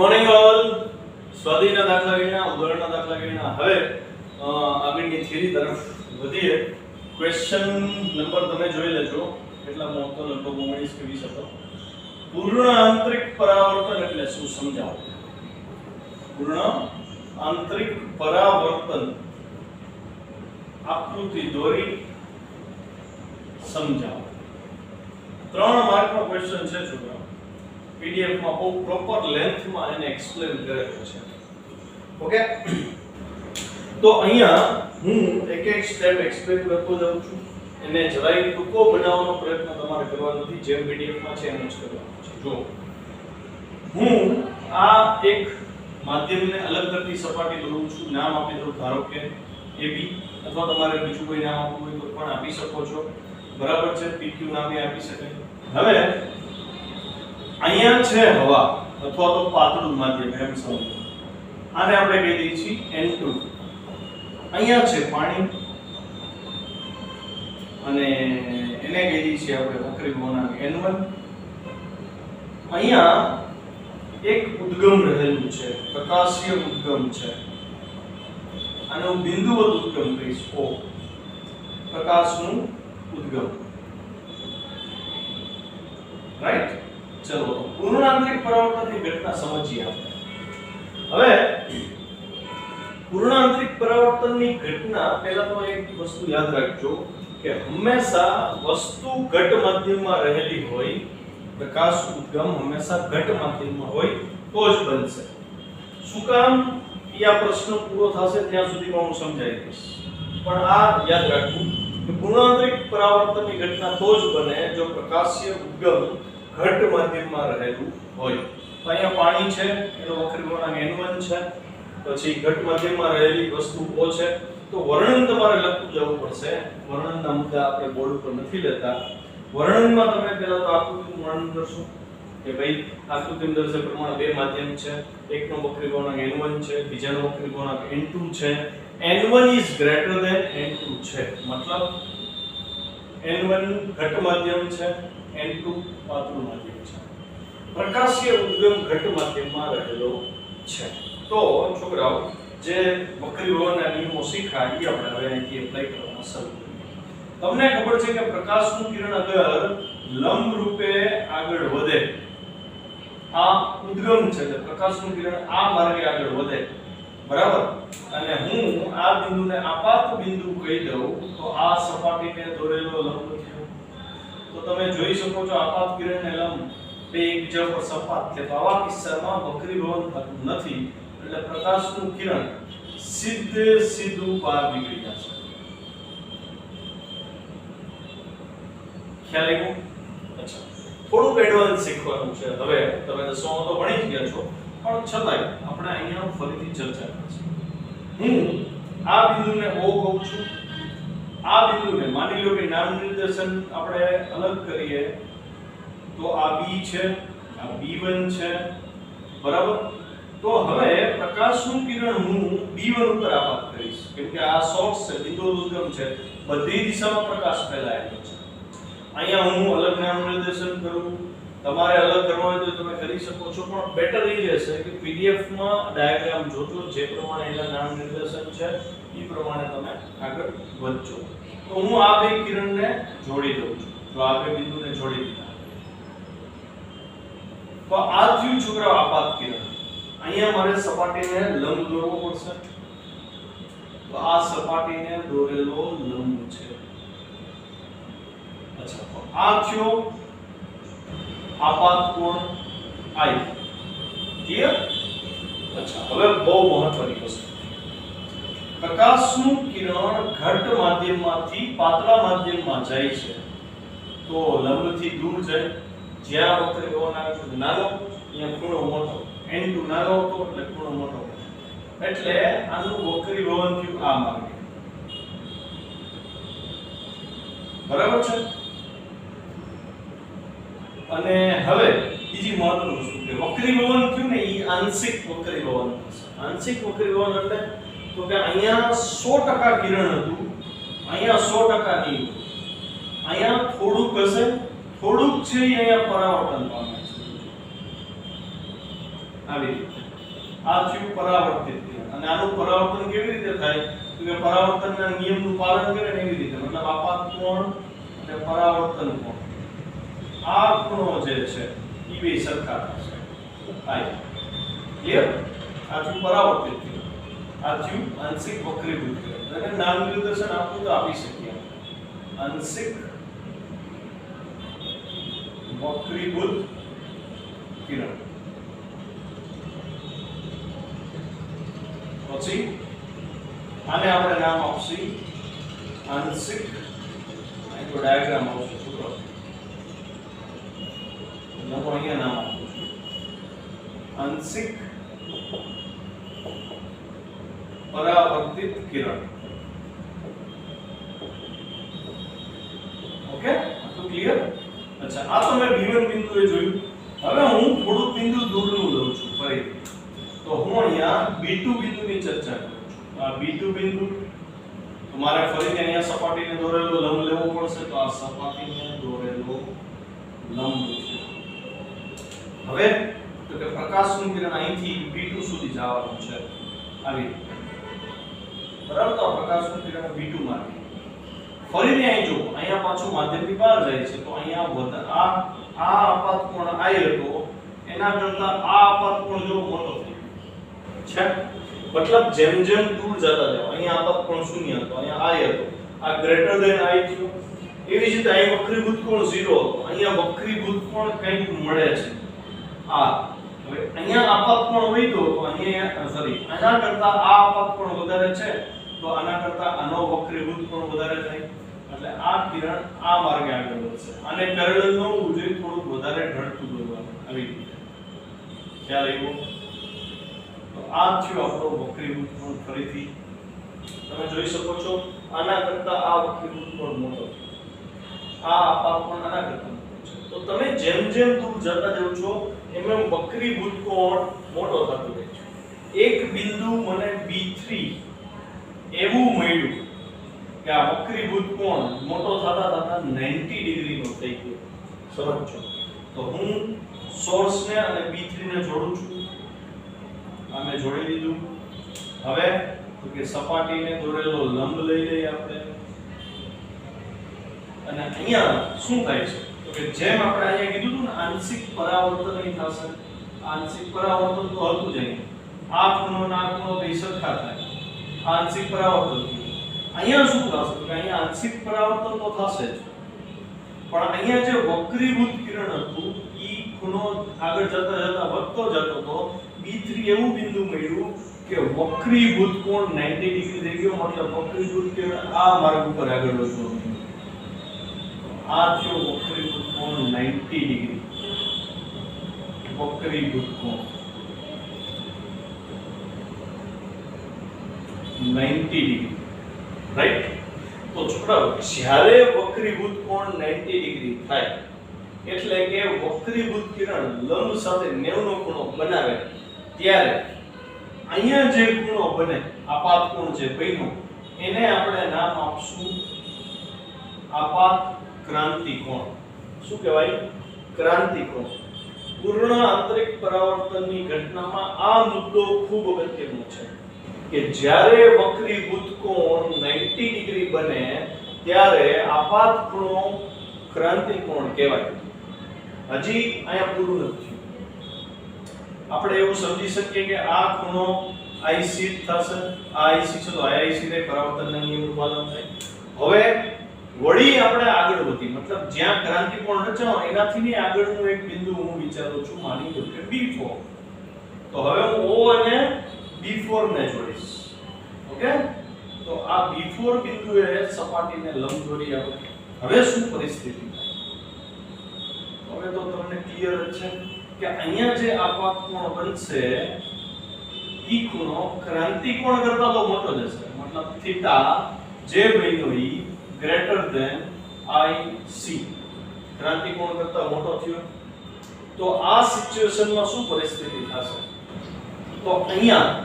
Morning all. સ્વાધ્યાયના દાખલા ગણ્યા, ઉદાહરણના દાખલા ગણ્યા. હવે આગળની થિયરી તરફ વધીએ. ક્વેશ્ચન નંબર તમે જોઈ લેજો. કેટલા મોટો લગભગ 19 કે 20 હતો. પૂર્ણ આંતરિક પરાવર્તન એટલે શું સમજાવો. પૂર્ણ આંતરિક પરાવર્તન આકૃતિ દોરી સમજાવો. 3 માર્કનો ક્વેશ્ચન છે છોકરાઓ. PDF માં બહુ પ્રોપર લેન્થ માં એને એક્સપ્લેન કરેલું છે. ઓકે, તો અહીંયા હું એક એક સ્ટેપ એક્સપ્લેન કરતો જાઉં છું. એને જરાય ટૂંકો બનાવવાનો પ્રયત્ન તમારે કરવાનો નથી. જેમ PDF માં છે એમ જ કરવાનો છે. જો હું આ એક માધ્યમને અલગ કરતી સપાટી દોરું છું. નામ આપી દઉં, ધારો કે AB, અથવા તમારે બીજું કોઈ નામ આપવું હોય તો પણ આપી શકો છો. બરાબર છે, PQ નામે આપી શકાય. હવે અહીંયા છે હવા અથવા તો પાતળું માધ્યમ એમ સમજો. આને આપણે કહી દઈએ છીએ N2. અહીંયા છે પાણી અને એને કહી દઈએ છીએ આપણે વક્રી ગુણાંક N1. અહીંયા એક ઉદ્ગમ રહેલું છે, પ્રકાશીય ઉદ્ગમ છે. આને હું બિંદુવત ઉદ્ગમ કહીશ. O, પ્રકાશનું ઉદ્ગમ. રાઈટ. ચલો પૂર્ણ આંતરિક પરાવર્તનની ઘટના સમજીએ આપણે. હવે પૂર્ણ આંતરિક પરાવર્તનની ઘટના પહેલા તો એક વસ્તુ યાદ રાખજો કે હંમેશા વસ્તુ ઘટ માધ્યમમાં રહેલી હોય, પ્રકાશ ઉદ્ગમ હંમેશા ઘટ માધ્યમમાં હોય તો જ બનશે. શું કામ એ આ પ્રશ્ન પૂરો થશે ત્યાં સુધીમાં હું સમજાવી દઈશ. પણ આ યાદ રાખવું કે પૂર્ણ આંતરિક પરાવર્તનની ઘટના તો જ બને જો પ્રકાશીય ઉદ્ગમ ઘટ માધ્યમમાં રહેલું હોય. તો અહીંયા પાણી છે, એનો વક્રી ગુણાંક N1 છે. પછી ઘટ માધ્યમમાં રહેલી વસ્તુ O છે. તો વર્ણન તમારે લખતું જવું પડશે. વર્ણનના મુદ્દા આપણે બોર્ડ ઉપર નથી લેતા. વર્ણનમાં તમે પહેલા તો આકૃતિનું વર્ણન કરશો કે ભાઈ આકૃતિમાં દર્શાવ્યા પ્રમાણે બે માધ્યમ છે. એકનો વક્રી ગુણાંક N1 છે, બીજાનો વક્રી ગુણાંક N2 છે. N1 is greater than N2 છે. મતલબ N1 ઘટ માધ્યમ છે, N2 પાતળું માધ્યમ છે. પ્રકાશીય ઉદ્ગમ ઘટ માધ્યમમાં રહેલો છે. તો છોકરાઓ જે વક્રીભવનના નિયમો શીખ્યા એ આપણે હવે અહીંથી એપ્લાય કરવાના શરૂ કરીએ. તમને ખબર છે કે પ્રકાશનું કિરણ અગર લંબ રૂપે આગળ વધે, આ ઉદ્ગમ છે એટલે પ્રકાશનું કિરણ આ માર્ગે આગળ વધે, બરાબર, અને હું આ બિંદુને આપાત બિંદુ કહી દઉં તો આ સપાટીને દોરેલો લંબ થયો. તો તમે જોઈ શકો છો આપાત કિરણ અને લંબ બે એકબીજા પર સપાટ છે. તો આવા કિસ્સામાં વક્રીભવન થતું નથી એટલે પ્રકાશનું કિરણ સીધું બહાર નીકળી જશે. ખ્યાલ આવ્યો? અચ્છા, થોડુંક એડવાન્સ શીખવાનું છે. હવે તમે 10માં તો ભણી જ ગયા છો, પણ છતાંય આપણે અહીંયા ફરીથી ચર્ચા કરીશું. હું આ બિંદુને O કહું છું. આ બિંદુને માની લો કે નામ નિર્દેશન આપણે અલગ કરીએ તો આ B છે, આ B1 છે, બરાબર. તો હવે પ્રકાશનું કિરણ હું B1 ઉપર આપાત કરીશ કેમ કે આ સોર્સ છે, બિંદુ ઉદ્ગમ છે, બધી દિશામાં પ્રકાશ ફેલાયેલો છે. અહીંયા હું અલગ નામ નિર્દેશન કરું, તમારે અલગ કરવા હોય તો તમે કરી શકો છો, પણ બેટર એ રહેશે કે PDF માં ડાયાગ્રામ જોજો, જે પ્રમાણે એના નામ નિર્દેશન છે એ પ્રમાણે તમે આગળ વધજો. તો હું આ બે કિરણને જોડી દઉં છું. તો આ બે બિંદુને જોડી દીધા. તો આ થયું છોકરાઓ આપાત કિરણ. અહીંયા મારે સપાટીને લંબ દોરવો પડશે. તો આ સપાટીને દોરેલો લંબ છે. અચ્છા, તો આ થયો આપાત કોણ I. ક્લિયર? અચ્છા, હવે બહુ મહત્વની વસ્તુ. પ્રકાશનું કિરણ ઘટ માધ્યમમાંથી પાતળા માધ્યમમાં જાય છે તો લંબથી દૂર જાય. જ્યાં વક્રી ગુણાંક નાનો ત્યાં ખૂણો મોટો, N2 નાનો હતો એટલે ખૂણો મોટો, એટલે આનું વક્રીભવન થયું આ માર્ગે. બરાબર છે. અને હવે બીજી મહત્વની વસ્તુ કે વક્રીભવન થયું ને એ આંશિક વક્રીભવન થશે. આંશિક વક્રીભવન એટલે તો કે અહીંયા 100% કિરણ હતું, અહીંયા 100% નહીં. અહીંયા થોડુંક હશે, થોડુંક છે અહીંયા પરાવર્તન પામે છે. આવી રીતે આ થયું પરાવર્તિત કિરણ અને આનું પરાવર્તન કેવી રીતે થાય તો કે પરાવર્તનના નિયમનું પાલન કરે ને એવી રીતે મતલબ આપાત કોણ અને પરાવર્તન કોણ આ ખૂણો જે છે એ બે સરખા થશે આય ક્લિયર આ થયું પરાવર્તિત કિરણ આ થયું આંશિક વક્રીભૂત કિરણ અને નામ નિર્દેશન આપવું તો આપી શકીએ આંશિક વક્રીભૂત કિરણ પછી આને આપણે નામ આપશું આંશિક અહીં તો ડાયાગ્રામ આવશે સૂત્ર લખો અહીંયા નામ આપું છું આંશિક પરાવર્તિત કિરણ ઓકે તો ક્લિયર અચ્છા આ તો મેં B1 બિંદુએ જોયું હવે હું થોડું બિંદુ દૂરનું લઉં છું ફરીથી તો હું અહીંયા B2 બિંદુની ચર્ચા કરું છું આ B2 બિંદુ તો મારે ફરીથી અહીંયા સપાટીને દોરેલો લંબ લેવો પડશે તો આ સપાટીને દોરેલો લંબ છે હવે તો કે પ્રકાશનું કિરણ અહીંથી B2 સુધી જવાનું છે આવી રીતે બરાબર તો પ્રકાશનું કિરણ B2 માંથી ફરીથી અહીં જો અહીંયા પાછું માધ્યમથી બહાર જાય છે તો અહીંયા આ આપાત કોણ I હતો એના કરતા આ આપાત કોણ જો મોટો થઈ છે મતલબ જેમ જેમ દૂર જતા જાવ અહીંયા આપાત કોણ 0 હતો અહીંયા I હતો આ ગ્રેટર ધેન I થયું એવી જ રીતે અહીં વક્રીભૂત કોણ 0 હતો અહીંયા વક્રીભૂત કોણ કંઈક મળે છે આ હવે અહીંયા આપાત કોણ વધ્યો તો અહીંયા સોરી આના કરતા આ આપાત કોણ વધારે છે તો આના કરતા આનો વક્રીભૂત કોણ વધારે થાય એટલે આ કિરણ આ માર્ગે આગળ વધશે આને પેરેલલ નો ઉજળી થોડું વધારે ઢળતું દોરવાનું આવી રીતે ખ્યાલ આવ્યો તો આ થયો આપણો વક્રીભૂત કોણ ફરીથી તમે જોઈ શકો છો આના કરતા આ વક્રીભૂત કોણ મોટો આ આપાત કોણ આના કરતા મોટો છે તો તમે જેમ જેમ દૂર જતા જાવ છો એમ એમ વક્રીભૂત કોણ મોટો થતો રહે છે એક બિંદુ મને B3 એવું મળ્યું કે આ વક્રીભૂત કોણ મોટો થતા થતા 90 ડિગ્રી નો થઈ ગયો સમજો તો હું સોર્સ ને અને B3 ને જોડું છું આ મેં જોડી દીધું હવે તો કે સપાટીને દોરેલો લંબ લઈ લઈએ આપણે અને અહીંયા શું થાય છે તો કે જેમ આપણે અહીંયા કીધું હતું ને આંશિક પરાવર્તન અહીં થશે આંશિક પરાવર્તન તો હતું જ અહીં આ ખૂણો ના ખૂણો બે સરખા થાય આંશિક પરાવર્તન અહીંયા શું થશે તો અહીંયા આંશિક પરાવર્તન તો થશે જ પણ અહીંયા જે વક્રીભૂત કિરણ હતું ઈ ખૂણો આગળ જતા જતા વધતો જતો તો B3 એવું બિંદુ મળ્યું કે વક્રીભૂત કોણ 90 ડિગ્રી થઈ ગયો મતલબ વક્રીભૂત કિરણ આ માર્ગ ઉપર આગળ વધતો આ થયો વક્રીભૂત કોણ 90 ડિગ્રી વક્રીભૂત કોણ 90 ડિગ્રી રાઈટ તો છોકરાઓ જ્યારે વક્રીભૂત કોણ 90 ડિગ્રી થાય એટલે કે વક્રીભૂત કિરણ લંબ સાથે 90 નો ખૂણો બનાવે ત્યારે અહીંયા જે ખૂણો બને આપાત કોણ છે પહેલો એને આપણે નામ આપશું આપાત ક્રાંતિ કોણ શું કહેવાય ક્રાંતિ કોણ પૂર્ણ આંતરિક પરાવર્તનની ઘટનામાં આ મુદ્દો ખૂબ અગત્યનો છે કે જ્યારે વક્રીભૂત કોણ 90 ડિગ્રી બને ત્યારે આપાત ખૂણો ક્રાંતિ કોણ કહેવાય હજી અહીંયા પૂરું નથી આપણે એવું સમજી શકીએ કે આ ખૂણો IC થશે આ IC છે તો IC રે પરાવર્તનના નિયમનું પાલન થાય હવે વળી આપણે આગળ વધી મતલબ જ્યાં ક્રાંતિ કોણ રચાણો એનાથી ની આગળનું એક બિંદુ હું વિચારું છું માની લો કે B4 તો હવે હું O અને B4 ને જોડીશ ઓકે તો આ B4 બિંદુએ સપાટીને લંબ દોરી આપણે હવે શું પરિસ્થિતિ થાય હવે તો તમને ક્લિયર છે કે અહીંયા જે આપાત કોણ બનશે ઈ ખૂણો ક્રાંતિ કોણ કરતા તો મોટો જશે મતલબ થીટા જે બન્યો ઈ ગ્રેટર ધેન IC ક્રાંતિ કોણ કરતા મોટો થયો તો આ સિચ્યુએશનમાં શું પરિસ્થિતિ થશે તો અહીંયા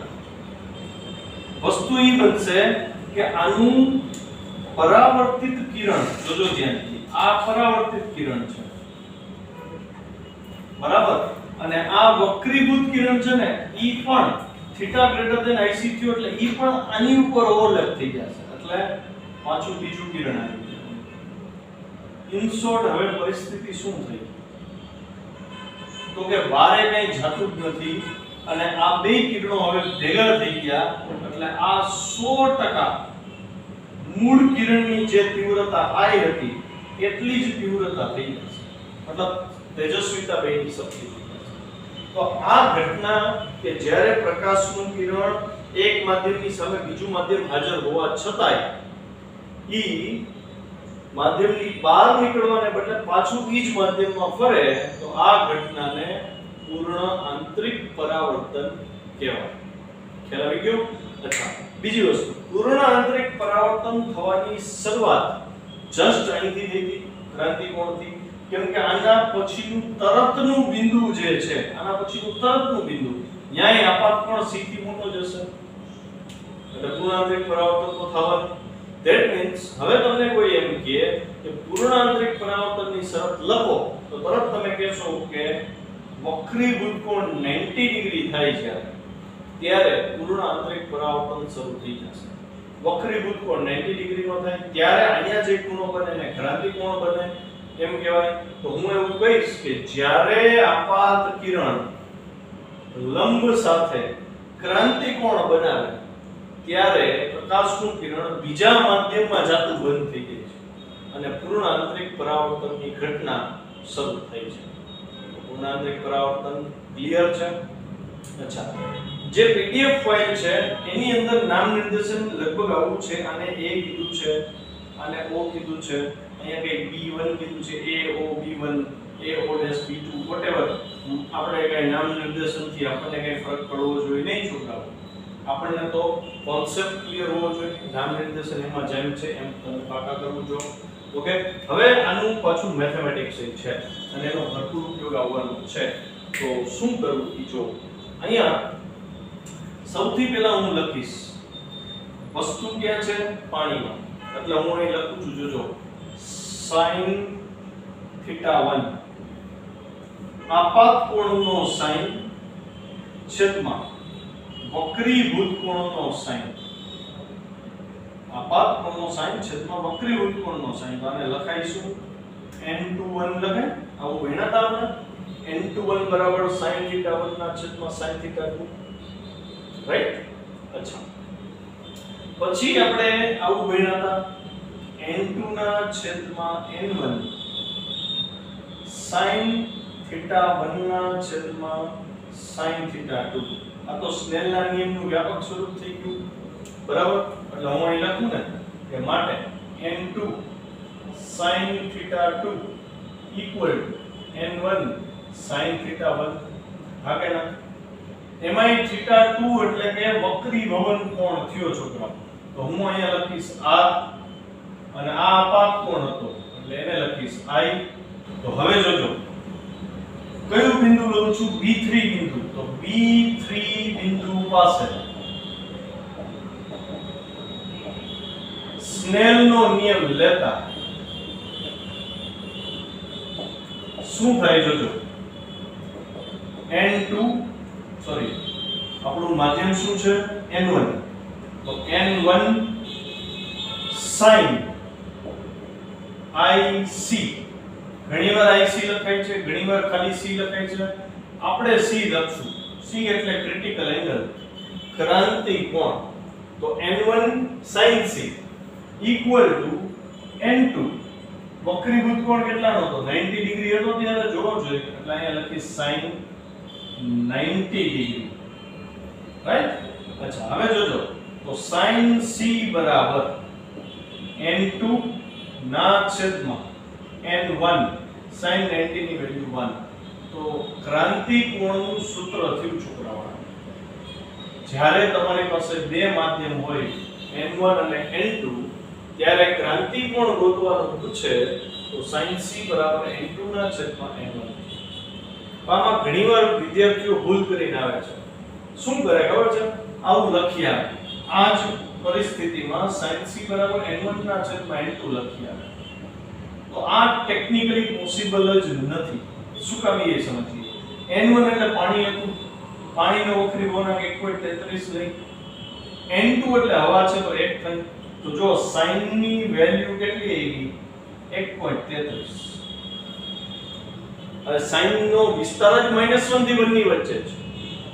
વસ્તુ ઈ બનશે કે આનું પરાવર્તિત કિરણ જોજો ધ્યાનથી આ પરાવર્તિત કિરણ છે બરાબર અને આ વક્રીભૂત કિરણ છે ને ઈ પણ થીટા ગ્રેટર ધેન IC થયો એટલે ઈ પણ આની ઉપર ઓવરલેપ થઈ જશે એટલે પાછું બીજું કિરણ આવી ગયું. ઇન શોર્ટ હવે પરિસ્થિતિ શું થઈ તો કે બારે કઈ જાતું જ નથી અને આ બે કિરણો હવે ભેગા થઈ ગયા એટલે આ 100% મૂળ કિરણની જે તીવ્રતા I હતી એટલી જ તીવ્રતા થઈ જશે મતલબ તેજસ્વીતા બેની શક્તિ થઈ જશે. તો આ ઘટના કે જ્યારે પ્રકાશનું કિરણ એક માધ્યમની સામે બીજું માધ્યમ હાજર હોવા છતાંય ઈ માધ્યમની બહાર નીકળવાને બદલે પાછું ઈ જ માધ્યમમાં ફરે તો આ ઘટનાને પૂર્ણ આંતરિક પરાવર્તન કહેવાય. ખ્યાલ આવી ગયો? અચ્છા, બીજી વસ્તુ, પૂર્ણ આંતરિક પરાવર્તન થવાની શરૂઆત જસ્ટ અહીંથી થઈ હતી ક્રાંતિકોણથી, કેમ કે આના પછીનું તરતનું બિંદુ જે છે આના પછીનું તરતનું બિંદુ ન્યાય આપાત કોણ C થી મોટો જશે એટલે પૂર્ણ આંતરિક પરાવર્તન તો થવાનું. That means હવે તમને કોઈ એમ કહે કે પૂર્ણ આંતરિક પરાવર્તનની શરત લખો તો તરત તમે કહેશો કે વક્રીભૂત કોણ 90 ડિગ્રી થાય છે ત્યારે પૂર્ણ આંતરિક પરાવર્તન શરૂ થઈ જશે. વક્રીભૂત કોણ 90 ડિગ્રી નો થાય ત્યારે અહીંયા જે ખૂણો બને એને ક્રાંતિ કોણ બને એમ કહેવાય. તો હું એવું કહીશ કે જ્યારે આપાત કિરણ લંબ સાથે ક્રાંતિ કોણ બનાવે ત્યારે પ્રકાશનું કિરણ બીજા માધ્યમમાં જાતું બંધ થઈ જાય છે અને પૂર્ણ આંતરિક પરાવર્તનની ઘટના શરૂ થઈ છે. પૂર્ણ આંતરિક પરાવર્તન ક્લિયર છે? અચ્છા, જે PDF ફાઇલ છે એની અંદર નામ નિર્દેશન લગભગ આવું છે. આને A કીધું છે, આને O કીધું છે, અહીંયા કઈ B1 કીધું છે, AO B1 AO B2 whatever. આપણે કઈ નામ નિર્દેશનથી આપણને કઈ ફરક પડવો જોઈએ નહીં છોકરાઓ. આપણને તો કોન્સેપ્ટ ક્લિયર હોવો જોઈએ. નામ નિર્દેશન એમાં જેમ છે એમ તમે પાકા કરવું જો. ઓકે, હવે આનું પાછું મેથેમેટિક્સ છે અને એનો ભરપૂર ઉપયોગ આવવાનો છે. તો શું કરવું ઈ જો. અહીંયા સૌથી પહેલા હું લખીશ વસ્તુ ક્યાં છે પાણીમાં એટલે હું અહીં લખું છું જોજો sin θ1 આપાત કોણનો sin છેદમાં વક્રીભૂત કોણનો sin આપાત કોણનો sin છેદમાં વક્રીભૂત કોણનો sin. તો આને લખાઈશું n21 લખાય આવું ભણ્યા હતા n21 બરાબર sin θ1 ના છેદમાં sin θ2 રાઈટ. અચ્છા, પછી આપણે આવું ભણ્યા હતા n2 ના છેદમાં n1 sin θ1 ના છેદમાં sin θ2. આ તો સ્નેલના નિયમનું વ્યાપક સ્વરૂપ થઈ ગયું બરાબર. એટલે હું અહીં લખું ને કે માટે n2 sin θ2 equal n1 sin θ1. હા કે ના? એમાંય θ2 એટલે કે વક્રીભવન કોણ થયો છોકરા. તો હું અહીંયા લખીશ r અને આ આપાત કોણ હતો એટલે એને લખીશ I. તો હવે જોજો કયું બિંદુ લઉં છું B3 બિંદુ. તો B3 બિંદુ પાસે સ્નેલનો નિયમ લેતા શું થાય જોજો. આપણું માધ્યમ શું છે n1. તો n1 sin IC ઘણીવાર IC લખાય છે ઘણીવાર ખાલી C લખાય છે. આપણે C લખશું. C એટલે ક્રિટિકલ એંગલ ક્રાંતિ કોણ. તો n1 sin C equal to n2 વક્રીભૂત કોણ કેટલાનો હતો 90 ડિગ્રી હતો ત્યારે જોવો જોઈએ એટલે અહીંયા લખી sin 90 ડિગ્રી રાઈટ. અચ્છા, હવે જોજો તો sin C બરાબર n2 ના છેદમાં n1 sin 90 ની વેલ્યુ 1. તો ક્રાંતિ કોણનું સૂત્ર થયું છોકરાઓ. જ્યારે તમારી પાસે બે માધ્યમ હોય n1 અને n2 ત્યારે ક્રાંતિ કોણ ગોતવાનું પૂછે તો sin C બરાબર n2 ના છેદમાં n1. આમાં ઘણીવાર વિદ્યાર્થીઓ ભૂલ કરીને આવે છે. શું કરે ખબર છે? આવું લખી આવે. આ જ પરિસ્થિતિમાં sin C બરાબર n1 ના છેદમાં n2 લખી આવે. તો આ ટેકનિકલી પોસિબલ જ નથી. શું કામ એ સમજીએ. n1 એટલે પાણી હતું, પાણીનો વક્રી વળાંક 1.33 લઈ, n2 એટલે હવા છે તો 1 થઈ. તો જો sin ની વેલ્યુ કેટલી આવી? 1.33. હવે sin નો વિસ્તાર જ -1 થી 1 ની વચ્ચે છે,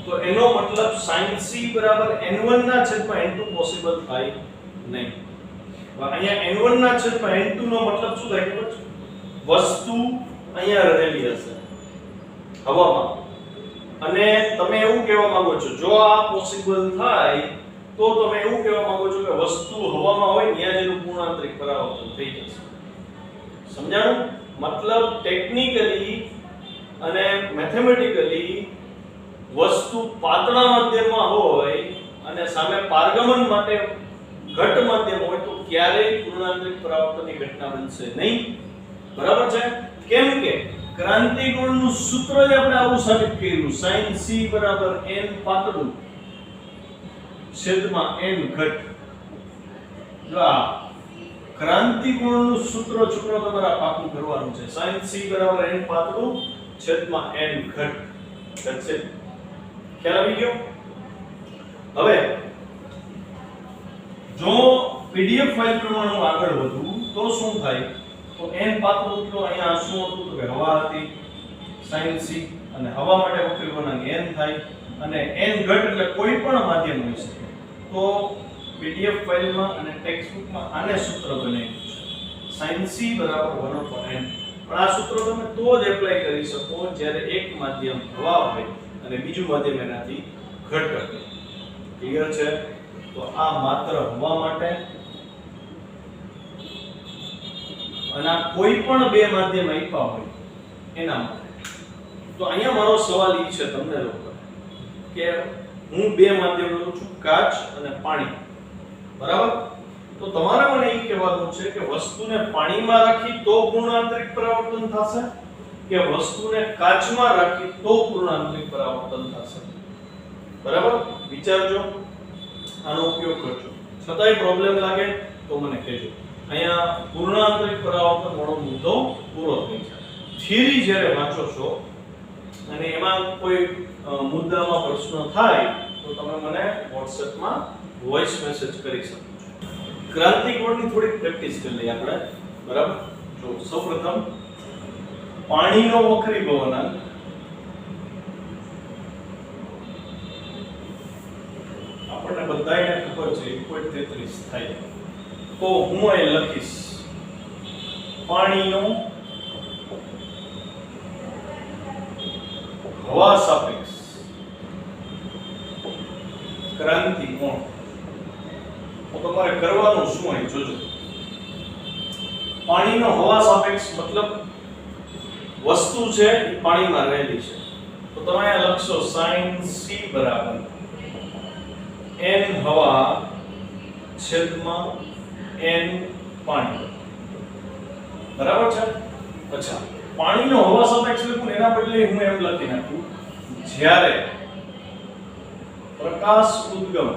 તો એનો મતલબ sin c બરાબર n1 ના છેદમાં n2 પોસિબલ થાય નહીં. અહીંયા n1 ના છેદમાં n2 નો મતલબ શું થાય ખબર છે? વસ્તુ અહીંયા રહેલી હશે હવામાં, અને તમે એવું કહેવા માંગો છો જો આ પોસિબલ થાય તો તમે એવું કહેવા માંગો છો કે વસ્તુ હવામાં હોય ત્યાં જેનું પૂર્ણાંતરિક પરાવર્તન થઈ જશે. સમજાણું? મતલબ ટેકનિકલી અને મેથેમેટિકલી વસ્તુ પાતળા માધ્યમમાં હોય અને સામે પારગમન માટે ઘટ માધ્યમ હોય તો ક્યારેય પૂર્ણાંતરિક પરાવર્તનની ઘટના બનશે નહીં. બરાબર છે? કેમ કે ક્રાંતિકોણનું સૂત્ર જ આપણે આવું સાબિત કર્યું, sin c બરાબર n પાતળું છેદમાં n ઘટ. જો આ ક્રાંતિકોણનું સૂત્ર છોકરો તમારા પાકું કરવાનું છે, sin c બરાબર n પાતળું છેદમાં n ઘટ. That's it. ખ્યાલ આવી ગયો? હવે જો પીડીએફ ફાઇલ પ્રમાણે હું આગળ વધું તો શું થાય? તો n પાતળું એટલો અહીંયા શું હતું તો કે હવા હતી sin c, અને હવા માટે વક્રી વળાંક n થાય, અને n ઘટ એટલે કોઈ પણ માધ્યમ હોઈ શકે. તો પીડીએફ ફાઇલમાં અને ટેક્સ્ટબુકમાં આને સૂત્ર બનાવ્યું છે, sin c બરાબર 1/n. પણ આ સૂત્ર તમે તો જ એપ્લાય કરી શકો જ્યારે એક માધ્યમ હવા હોય અને બીજું માધ્યમ એનાથી ઘટ હોય. ક્લિયર છે? તો આ માત્ર હવા માટે અને કોઈ પણ બે માધ્યમ આપ્યા હોય એના માટે. તો અહીંયા મારો સવાલ એ છે તમને લોકો કે હું બે માધ્યમ લઉં છું, કાચ અને પાણી. બરાબર? તો તમારે મને એ કહેવાનું છે કે વસ્તુને પાણીમાં રાખી તો પૂર્ણાંતરિક પરાવર્તન થશે કે વસ્તુને કાચમાં રાખી તો પૂર્ણાંતરિક પરાવર્તન થશે. બરાબર? વિચારજો, આનો ઉપયોગ કરજો. છતાંય પ્રોબ્લેમ લાગે તો મને કહેજો. અહીંયા પૂર્ણાંતરિક પરાવર્તન વાળો મુદ્દો પૂરો થઈ જાય. થિયરી જ્યારે વાંચો છો અને એમાં કોઈ મુદ્દામાં પ્રશ્ન થાય તો તમે મને WhatsApp માં વોઇસ મેસેજ કરી શકો છો. ક્રાંતિકોણની થોડી પ્રેક્ટિસ કરી લઈએ આપણે. બરાબર? જો સૌપ્રથમ પાણીનો વક્રી વળાંક આપણને બધાને ખબર છે 1.33 થાય. તો હું અહીં લખીશ પાણીનો હવા સાપેક્ષ ક્રાંતિકોણ. તો તમારે કરવાનું શું હોય જોજો. પાણીનો હવા સાપેક્ષ મતલબ વસ્તુ છે એ પાણીમાં રહેલી છે. તો તમે અહીંયા લખશો sin c બરાબર n હવા છેદમાં n પાણી. બરાબર છે? અચ્છા, પાણીનો હવા સાપેક્ષ લખું એના બદલે હું એમ લખી નાખું જ્યારે પ્રકાશ ઉદ્ગમ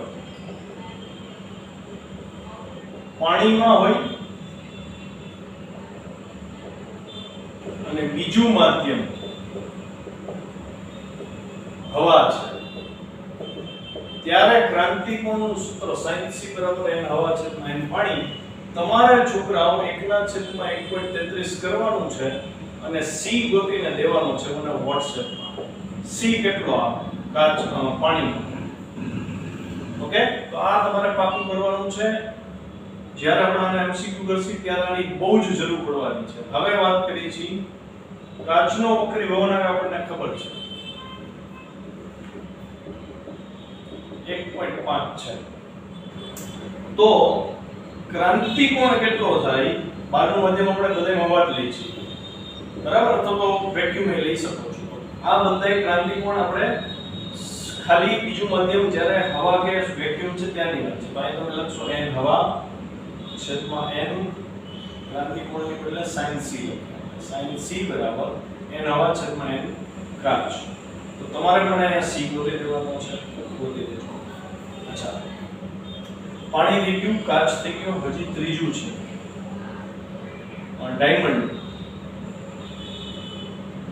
પાણીમાં હોય અને બીજું માધ્યમ હવા છે ત્યારે ક્રાંતિકોણનું સૂત્ર sin c બરાબર n હવા છેદમાં n પાણી. તમારે છોકરાઓ 1/1.33 કરવાનું છે અને c ગોતીને દેવાનો છે મને WhatsApp માં. c કેટલો આવે? કાચ પાણી. ઓકે? તો આ તમારે પાકું કરવાનું છે. જ્યારે આપણે આને MCQ કરશી ત્યારે આની બહુ જ જરૂર પડવાની છે. હવે વાત કરી છે કાચનો વક્રી વળાંક આપણને ખબર છે 1.5 છે. તો ક્રાંતિકોણ કેટલો થાય? બહારનું માધ્યમ આપણે બધાયમાં વાત લઈ છીએ. બરાબર? તો વેક્યુમ એ લઈ શકો છો. આ બધાય ક્રાંતિકોણ આપણે ખાલી બીજું માધ્યમ જ્યારે હવા કે વેક્યુમ છે ત્યાંની વાત છે. તો અહીં તમે લખશો n હવા છેદમાં n ક્રાંતિકોણની બદલે sin c લખો. sin c બરાબર n હવા છેદમાં n કાચ. તો તમારે મને અહીંયા c ગોતી દેવાનો છે. ગોતી દેજો. અચ્છા, પાણી થઈ ગયું, કાચ થઈ ગયું, હજી ત્રીજું છે ડાયમંડ.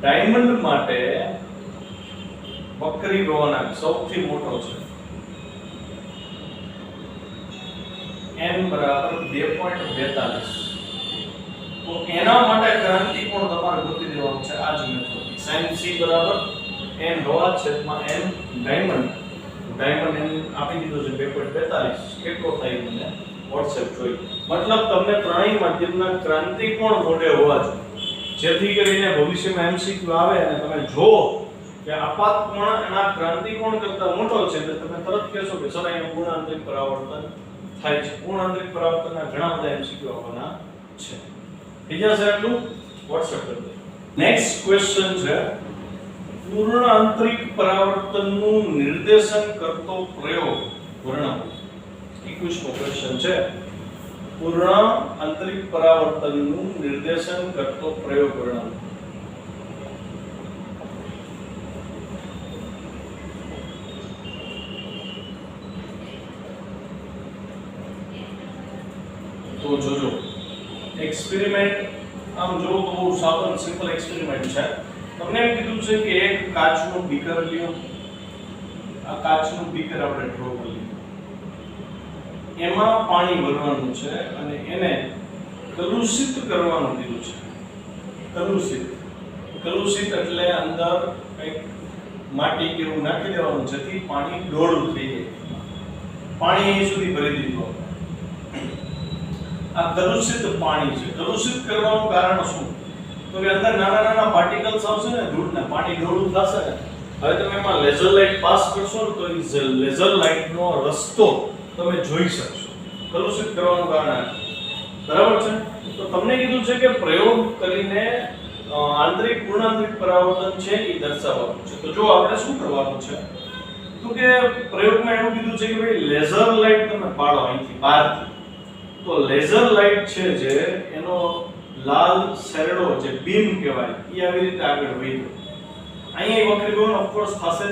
ડાયમંડ માટે વક્રીભવનાંક સૌથી મોટો છે n બરાબર 2.42, તો એના માટે ક્રાંતિકોણ તમારે ગોતી દેવાનું છે આ જ મેથડથી. sin c બરાબર n હોવા છેદમાં n ડાયમંડ n આપી દીધો છે 2.42, કેટલો થાય મને WhatsApp જોઈ. મતલબ તમને ત્રણેય માધ્યમના ક્રાંતિકોણ મોટે હોવા જોઈએ, જેથી કરીને ભવિષ્યમાં MCQ આવે અને તમે જો કે આપાત કોણ એના ક્રાંતિકોણ કરતા મોટો છે તો તમે તરત કહેશો કે સર અહીં પૂર્ણ આંતરિક પરાવર્તન થાય છે. પૂર્ણ આંતરિક પરાવર્તનના ઘણા બધા MCQ આવવાના છે. થઈ જશે આટલું, WhatsApp કરી દો. નેક્સ્ટ ક્વેશ્ચન છે પૂર્ણ આંતરિક પરાવર્તનનું નિર્દેશન કરતો પ્રયોગ વર્ણવો. 21મો ક્વેશ્ચન છે પૂર્ણ આંતરિક પરાવર્તનનું નિર્દેશન કરતો પ્રયોગ વર્ણવો. તો જોજો એક્સપેરિમેન્ટ આમ જો તો બહુ સાદો સિમ્પલ એક્સપેરિમેન્ટ છે. તમને એમ કીધું છે કે એક કાચનું બીકર લ્યો, આ કાચનું બીકર આપણે ડ્રો કરી એમાં પાણી ભરવાનું છે અને એને કલુષિત કરવાનું કીધું છે. કલુષિત એટલે અંદર કંઈક માટી કે એવું નાખી દેવાનું જેથી પાણી ડોળું થઈ જાય. પાણી અહીં સુધી ભરી દીધું. આ કલુષિત પાણી છે. કલુષિત કરવાનું કારણ શું? તો કે અંદર નાના નાના પાર્ટિકલ્સ આવશે ને ધૂળના, પાણી ડોળું થશે ને. હવે તમે એમાં લેઝર લાઇટ પાસ કરશો ને તો એ લેઝર લાઇટનો રસ્તો તમે જોઈ શકશો. કલુષિત કરવાનું કારણ બરાબર છે. તો તમને કીધું છે કે પ્રયોગ કરીને આંતરિક પૂર્ણ આંતરિક પરાવર્તન છે એ દર્શાવવાનું છે. તો જો આપણે શું કરવાનું છે તો કે પ્રયોગમાં એવું કીધું છે કે ભાઈ લેઝર લાઇટ તમે પાડો અહીંથી બહારથી. તો લેઝર લાઇટ છે જે એનો લાલ શેરડો જે બીમ કહેવાય એ આવી રીતે આગળ વધ્યો. અહીંયા વક્રીભવન ઓફ કોર્સ થશે,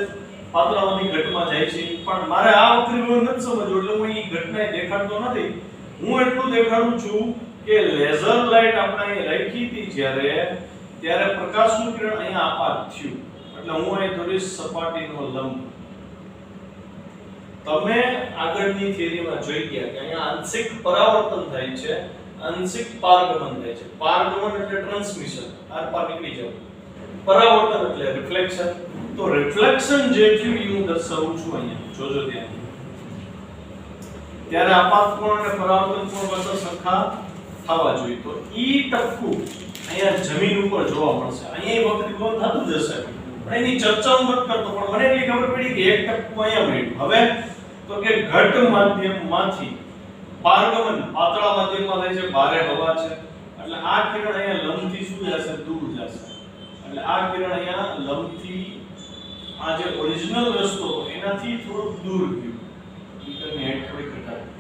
પાતળામાંથી ઘટમાં જાય છે, પણ મારે આ વક્રીભવન નથી સમજવું એટલે હું એ ઘટના દેખાડતો નથી. હું એટલું દેખાડું છું કે લેઝર લાઇટ આપણે અહીં રાખી હતી ત્યારે પ્રકાશનું કિરણ અહીંયા આપાત થયું એટલે હું અહીં દોરીશ સપાટીનો લંબ. તમે આગળની થિયરીમાં જોઈ ગયા કે અહીંયા આંશિક પરાવર્તન થાય છે, આંશિક પારગમન થાય છે. પારગમન એટલે ટ્રાન્સમિશન, આર પાર નીકળી જવું. પરાવર્તન એટલે રિફ્લેક્શન. તો રિફ્લેક્શન જે થયું એ હું દર્શાવું છું અહીંયા, જોજો ત્યાં. ત્યારે આપાત કોણ અને પરાવર્તન કોણ બંને સરખા થવા જોઈએ. તો ઈ ટપકું અહીંયા જમીન ઉપર જોવા મળશે. અહીંયા વક્રીભવન થતું જશે પણ એની ચર્ચા હું નથી કરતો, પણ મને એટલી ખબર પડી કે એક ટપકું અહીંયા મળ્યું. હવે તો કે ઘટ માધ્યમમાંથી પારગમન પાતળા માધ્યમમાં થાય છે, ભારે હવા છે એટલે આ કિરણ અહીંયા લંબથી શું જશે? દૂર જશે. એટલે આ કિરણ અહીંયા લંબથી આ જે ઓરિજિનલ રસ્તો એનાથી થોડું દૂર ગયું. કિરણની હાઈટ થોડી ઘટાડી.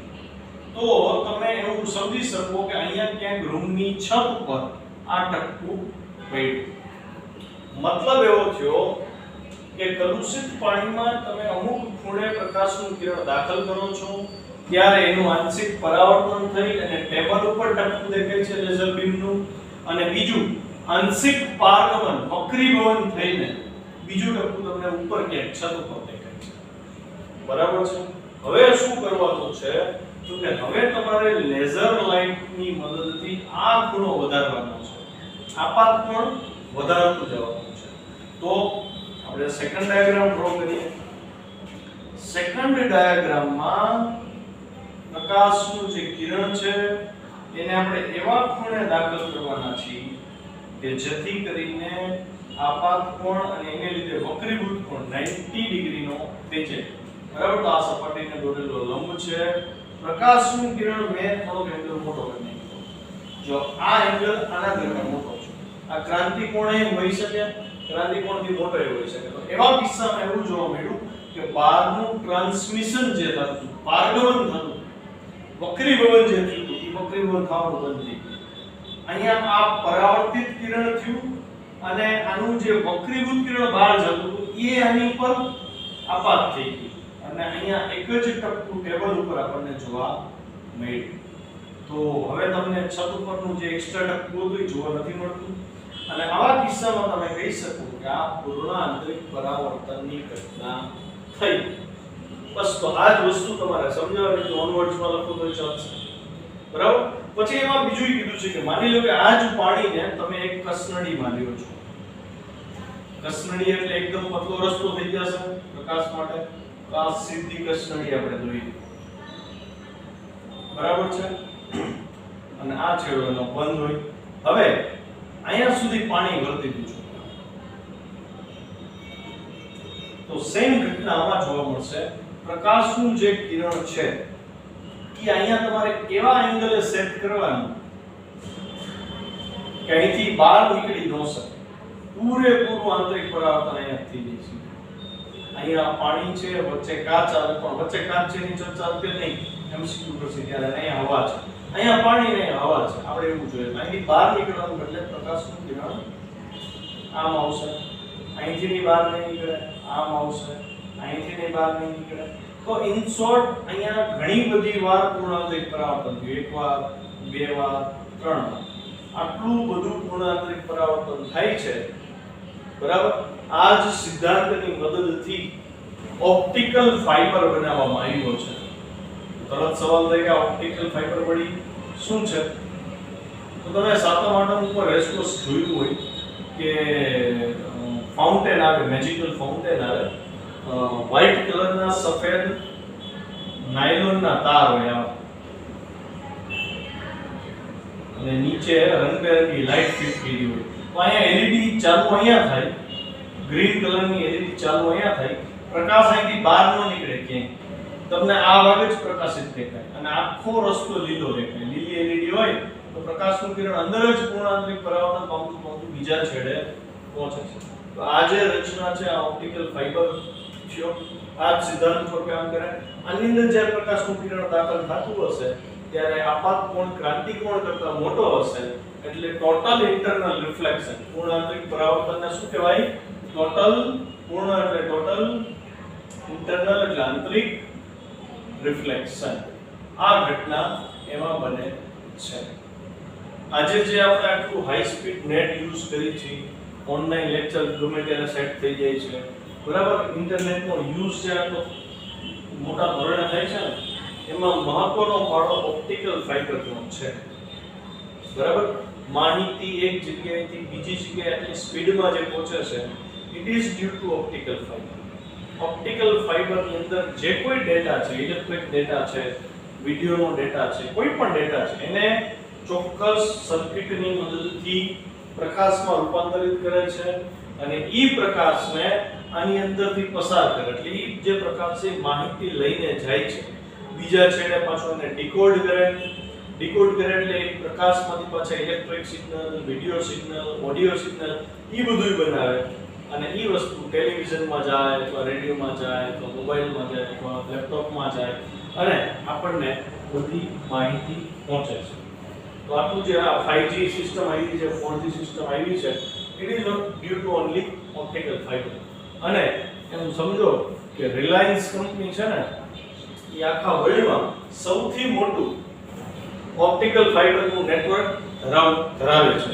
તો તમે એવું સમજી શકો કે અહીંયા ક્યાંક રૂમની છત ઉપર આ ટપકું પડ્યું. મતલબ એવો થયો કે કલુષિત પાણીમાં તમે અમુક ખૂણે પ્રકાશનું કિરણ દાખલ કરો છો ત્યારે એનું આંશિક પરાવર્તન થઈ અને ટેબલ ઉપર ટપકું દેખાય છે લેઝર બીમનું, અને બીજું આંશિક પારગમન વક્રીભવન થઈને બીજું ટપકું તમને ઉપર ક્યાંક છત ઉપર દેખાય છે. બરાબર છે. હવે શું કરવાનું છે તો કે હવે તમારે લેઝર લાઇટની મદદથી આ ખૂણો વધારવાનો છે, આપાત કોણ વધારતું જવાનું છે. તો આપણે સેકન્ડ ડાયાગ્રામ ડ્રો કરીએ. સેકન્ડ ડાયાગ્રામમાં પ્રકાશનું જે કિરણ છે એને આપણે એવા ખૂણે દાખલ કરવાના છીએ કે જેથી કરીને આપાત કોણ અને એને લીધે વક્રીભૂત કોણ 90 ડિગ્રીનો થઈ જાય. બરાબર. તો આ સપાટીને દોરેલો લંબ છે. પ્રકાશનું કિરણ મેં થોડોક એંગલ મોટો કરી નાખ્યો. જો આ એંગલ આના કરતા મોટો છે. આ ક્રાંતિકોણ એ હોઈ શકે, ક્રાંતિકોણથી મોટો એ હોઈ શકે. તો એવા કિસ્સામાં એવું જોવા મળ્યું કે બહારનું ટ્રાન્સમિશન જે થતું, પારગમન થતું, વક્રીભવન જે થતું એ વક્રીભવન થવાનું બંધ થઈ ગયું. અહીંયા આ પરાવર્તિત કિરણ થયું અને આનું જે વક્રીભૂત કિરણ બહાર જતું એ આની ઉપર આપાત થઈ ગઈ અને અહીંયા એક જ ટપકું ટેબલ ઉપર આપણને જોવા મળ્યું. તો હવે તમને છત ઉપરનું જે એક્સ્ટ્રા ટપકું હતું એ જોવા નથી મળતું અને આવા કિસ્સામાં તમે કહી શકો કે આ પૂર્ણ આંતરિક પરાવર્તનની ઘટના થઈ. બસ તો આ જ વસ્તુ તમારે સમજાવવાની છે. ઓનવર્ડ્સમાં લખો તો ચાલશે. બરાબર. પછી એમાં બીજું કીધું છે કે માની લો કે આ જ પાણીને તમે એક કસનળીમાં લ્યો છો. કસનળી એટલે એકદમ પતલો રસ્તો થઈ જશે પ્રકાશ માટે. તો આ સીધી કસનળી આપણે દોરી. બરાબર છે. અને આ છેડો એનો બંધ હોય. હવે અહીંયા સુધી પાણી વર્તી દીધું છે. તો સેમ ઘટના આમાં જોવા મળશે. પ્રકાશનું જે કિરણ છે કે અહીંયા તમારે કેવા એંગલે સેટ કરવાનું કે અહીંથી બહાર નીકળી ન શકે. પૂરેપૂરું આંતરિક પરાવર્તન અહીંયા થઈ જાય છે. અહીંયા પાણી છે, વચ્ચે કાચ આવે, પણ વચ્ચે કાચ છે ની ચર્ચા કે નહીં એમસીક્યુ કરશે ત્યારે અહીંયા હવા છે. અહીંયા પાણી ને હવા છે. આપણે એવું જોઈએ અહીંથી બહાર નીકળવાનું એટલે પ્રકાશનું કિરણ આમ આવશે, અહીંથી ની બહાર નહીં નીકળે, આમ આવશે, અહીંથી ની બહાર નહીં નીકળે. તો ઇન શોર્ટ અહીંયા ઘણી બધી વાર પૂર્ણાંતરિક પરાવર્તન થયું. એક વાર, બે વાર, ત્રણ વાર. આટલું બધું પૂર્ણાંતરિક પરાવર્તન થાય છે. બરાબર. આ જ સિદ્ધાંતની મદદથી ઓપ્ટિકલ ફાઇબર બનાવવામાં આવ્યો છે. તરત સવાલ થાય કે ઓપ્ટિકલ ફાઇબર વળી શું છે? તો તમે સાતમા આઠમા ઉપર રેસકોર્સ જોયું હોય કે ફાઉન્ટેન આવે, મેજિકલ ફાઉન્ટેન આવે, વ્હાઇટ કલરના સફેદ નાયલોનના તાર હોય આવા, અને નીચે રંગબેરંગી લાઇટ ફિટ કરી હોય. તો અહીંયા એલઈડી ચાલુ અહીંયા થાય, ગ્રીન કલરની એલઈડી ચાલુ અહીંયા થાય, પ્રકાશ અહીંથી બહાર ન નીકળે ક્યાંય. તમને આ ભાગ જ પ્રકાશિત દેખાય અને આખો રસ્તો લીલો દેખાય. લીલી એલઈડી હોય તો પ્રકાશનું કિરણ અંદર જ પૂર્ણાંતરિક પરાવર્તન પામતું બીજા છેડે પહોંચે છે. તો આ જે રચના છે આ ઓપ્ટિકલ ફાઇબર છે. આ જ સિદ્ધાંત પર કામ કરે. આની અંદર જ્યારે પ્રકાશનું કિરણ દાખલ થતું હશે ત્યારે આપાત કોણ ક્રાંતિકોણ કરતા મોટો હશે એટલે ટોટલ ઇન્ટરનલ રિફ્લેક્શન. પૂર્ણાંતરિક પરાવર્તનને શું કહેવાય? ટોટલ. પૂર્ણ એટલે ટોટલ, ઇન્ટરનલ એટલે આંતરિક રિફ્લેક્શન. આ ઘટના એમાં બને છે. આજે જે આપણે આટલું હાઈ સ્પીડ નેટ યુઝ કરી છે, ઓનલાઈન લેક્ચર ગમે ત્યારે સેટ થઈ જાય છે. બરાબર. ઇન્ટરનેટનો યુઝ છે આટલો મોટા ધોરણે થાય છે ને, એમાં મહત્વનો ફાળો ઓપ્ટિકલ ફાઇબરનો છે. બરાબર. માહિતી એક જગ્યાએથી બીજી જગ્યાએ આટલી સ્પીડમાં જે પહોંચે છે it is due to optical fibre. Optical ફાઇબરની અંદર જે કોઈ ડેટા છે, ઇલેક્ટ્રિક ડેટા છે, વિડિયોનો ડેટા છે, કોઈ પણ ડેટા છે, એને ચોક્કસ સર્કિટની મદદથી પ્રકાશમાં રૂપાંતરિત કરે છે અને ઈ પ્રકાશને આની અંદરથી પસાર કરે. એટલે ઈ જે પ્રકાશ છે માહિતી લઈને જાય છે બીજા છેડે, પાછો એને ડીકોડ કરે. ડીકોડ કરે એટલે એ પ્રકાશમાંથી પાછા electric signal, video signal, audio signal ઈ બધું બનાવે અને ઈ વસ્તુ ટેલિવિઝનમાં જાય અથવા રેડિયોમાં જાય અથવા મોબાઈલમાં જાય અથવા લેપટોપમાં જાય અને આપણને બધી માહિતી પહોંચે છે. તો આટલું જે આ 5G સિસ્ટમ આવી છે, 4G સિસ્ટમ આવી છે, it is not due to only optical fibre. અને એમ સમજો કે રિલાયન્સ કંપની છે ને એ આખા વર્લ્ડમાં સૌથી મોટું ઓપ્ટિકલ ફાઇબરનું નેટવર્ક ધરાવે છે.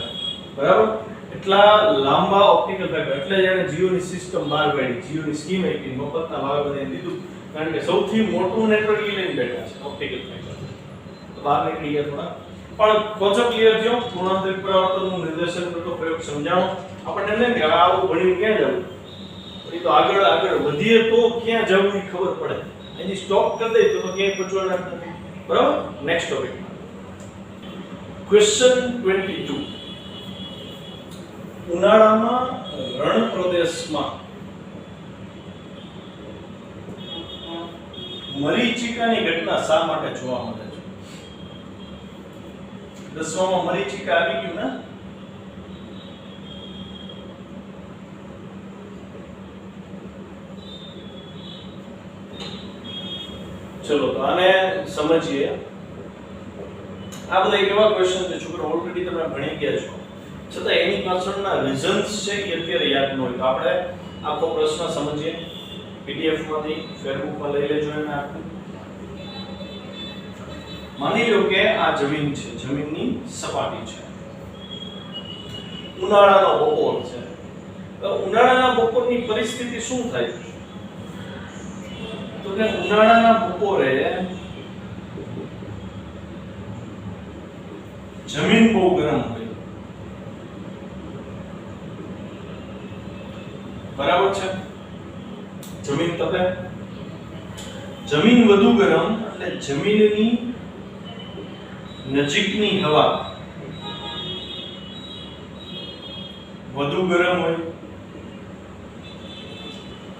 બરાબર. એટલા લાંબા ઓપ્ટિકલ ફાઇબર એટલે જ એને જીઓની સિસ્ટમ બહાર પાડી, જીઓની સ્કીમ આપી, મફતના ભાવે બધાને દીધું, કારણ કે સૌથી મોટું નેટવર્ક એ લઈને બેઠા છે ઓપ્ટિકલ ફાઇબર. તો બહાર નીકળી ગયા થોડા, પણ કોન્સેપ્ટ ક્લિયર થયો. પૂર્ણાંતરિક પરાવર્તનનું નિર્દેશન કરતો પ્રયોગ સમજાણો. આપણને એમ કે આવું ભણીને ક્યાં જવું, પછી તો આગળ વધીએ તો ક્યાં જવું એ ખબર પડે. એની સ્ટોપ કરી દઈએ તો ક્યાંય પહોંચવાના નથી. બરાબર. Next topic, question 22. ઉનાળામાં રણ પ્રદેશમાં મરીચિકાની ઘટના શા માટે જોવા મળે છે? દસવામાં મરીચિકા આવી ગયું ને? ચલો તો આને સમજીએ. આ બધા એવા ક્વેશ્ચન છે છોકરા ઓલરેડી તમે ભણી ગયા છો, છતાં એની પાછળના રીઝન્સ છે એ અત્યારે યાદ ન હોય તો આપણે આખો પ્રશ્ન સમજીએ. પીડીએફ માંથી ફેસબુકમાં લઈ લેજો એને આખું. માની લો કે આ જમીન છે, જમીનની સપાટી છે. ઉનાળાનો બપોર છે. તો ઉનાળાના બપોરની પરિસ્થિતિ શું થાય? તો કે ઉનાળાના બપોરે જમીન બહુ ગરમ હોય. બરાબર છે? જમીન તપે. જમીન વધુ ગરમ એટલે જમીનની નજીકની હવા વધુ ગરમ હોય.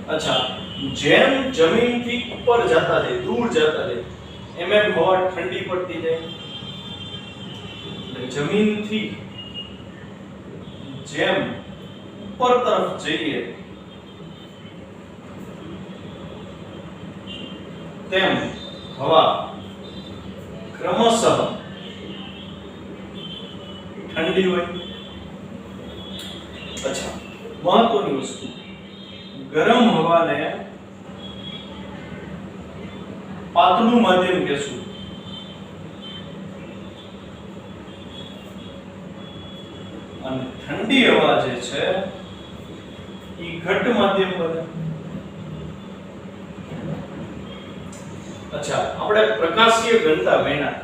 અચ્છા, જેમ જમીનથી ઉપર જતા જાય, દૂર જતા જાય, એમ એમ હવા ઠંડી પડતી જાય. જમીનથી જેમ ઉપર તરફ જઈએ તેમ હવા ક્રમશઃ ઠંડી હોય. અચ્છા, મહત્વની વસ્તુ, ગરમ હવાને પાતળું માધ્યમ કહેશું. અને ઠંડી હવા જે છે એ ઘટ્ટ માધ્યમ બને. અચ્છા, આપણે પ્રકાશીય ઘનતા મેળા